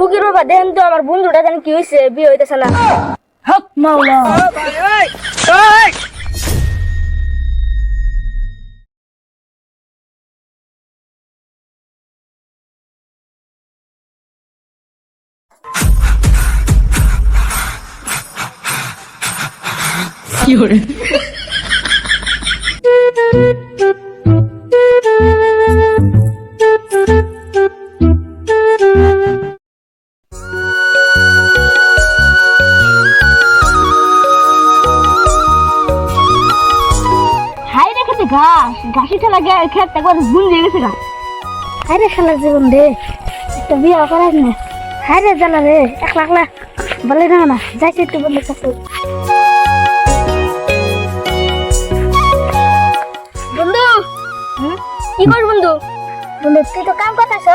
ফকির বাবা দেখেন তো আমার বন্ধুটা জানি কি হয়েছে, বিয়ে হইতেছে না। হক মাওলা। কি হরে হাই রেখেছে ঘাস, ঘাসি ঠেলা গিয়ে খেত একবার ভুল দিয়ে গেছে গা। হাই রে খেলার জীবন রে, একটা বিয়ে করাস না। হাই রে জ্বালা রে, একলা একলা বলে না যাইছে একটু বলে কাছে। বন্ধু কি কর বন্ধু? বন্ধু তুই তো কাম করতেছ,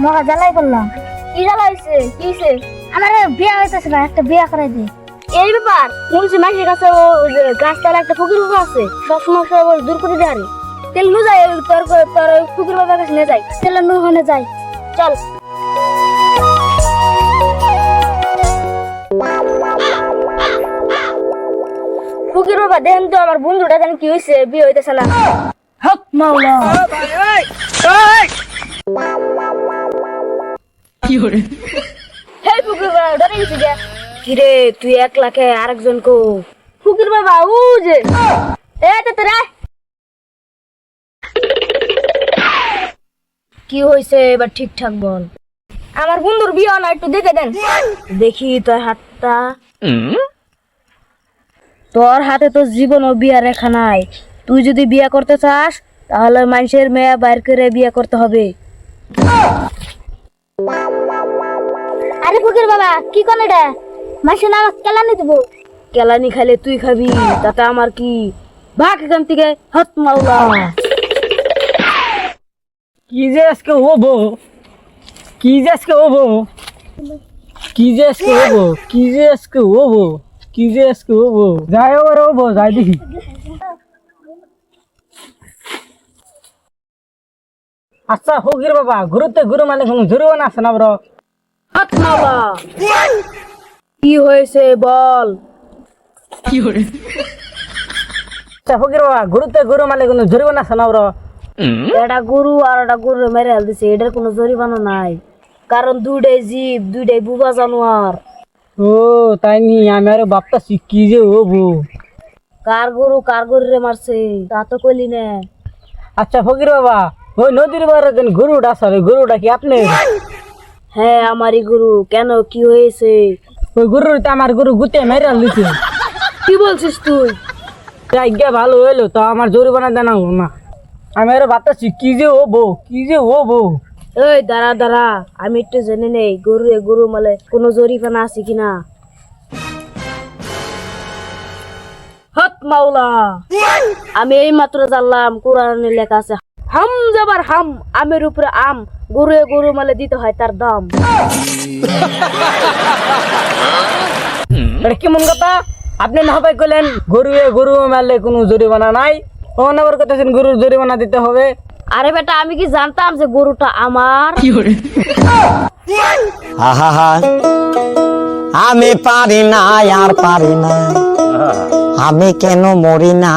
মগা জ্বালাই করলাম। কি জ্বালা হয়েছে? কি হয়েছে? আমার বিয়ে হইতেছে না, একটা বিয়ে করাই দে। এই ব্যাপার শুনছি মাসির কাছে গাছতলা একটা ফকির বাবা আছে, সব সমস্যা দূর করে দেয়। তেল নু যাই, তোর তোর ফকির বাবার কাছে নিয়ে যাই। তেল নু হনে যাই, চল। ফকির বাবা দেখেন তো আমার বন্ধুটা জানি কি হয়েছে, বিয়ে হইতেছে না। হক মাওলা। কি হরে হেই ফকির বাবা ডরে গেছি যে। কিরে তুই একলা কে আরেকজন কো? ফকির বাবা ও যে তোরা কি হয়েছে এবার ঠিকঠাক বল। আমার বন্ধুর বিয়ে না, একটু দেখে দেন। দেখি তোর হাতটা। তোর হাতে তো জীবনও বিয়া রেখা নাই। তুই যদি বিয়ে করতে চাস তাহলে মানুষের মেয়ে বাইর করে বিয়ে করতে হবে। আরে ফকির বাবা কি কোন এটা? মানুষের নাম কেলানি দেবো? কেলানি খাইলে তুই খাবি, তাতে আমার কি? ভাগ এখান থেকে, হাত মাওলা। কি যে আজকে হবো, কি যে আজকে হবো, কি যে আজকে হবো, কি যে আজকে হবো, কি যে আজকে হবো, যাই ওর হবো, যাই দেখি। আচ্ছা ফকির বাবা, গুরুতে গুরু মানে কোনো জরিমানা আছে না বড়? হাত মাওলা কি হয়েছে বল। কি হরে আচ্ছা ফকির বাবা, গুরুতে গুরু মানে কোনো জরিমানা আছে না বড়? এটা গরু আর এটা গরু মেরে হেল দিছে, এটার কোনো জরিমানা নাই, কারণ দুইটাই জীব, দুইটাই বুবা জানোয়ার। ও তাই নি, আমি আরো ভাবতাছি কি যে হবো। কার গরু রে মারছে তা তো কইলি না। আচ্ছা ফকির বাবা, ওই নদীর পাড়ে যেন গরুটা আছে, ওই গরুটা কি আপনি? হ্যাঁ আমারই গরু। কেন কি হয়েছে? ওই গরুটা আমার গরু গুতে মেরে দিছে। কি বলছিস তুই? আজ্ঞা ভালো হইলো তো, আমার জরিমানা দেনা হলো না। আমি আরো ভাবতাছি কি যে হবো, কি যে হবো। এই দাঁড়া দাঁড়া, আমি একটু জেনে নেই গরু মালে কোনো জরিমানা আছে কিনা। হক মাওলা, আমি এই মাত্র জানলাম কোরআনে লেখা আছে হাম যাবার হাম, আমের উপরে আম, গরু মালে দিতে হয় তার দাম। এটা কেমন কথা? আপনি না ভাই কইলেন গরু মারলে কোনো জরিমানা নাই, তখন আবার কথাছেন গরুর জরিমানা দিতে হবে। আরে বেটা আমি কি জানতাম যে গরুটা আমার? আহা আমি পারি না আর পারি না, আমি কেন মরি না।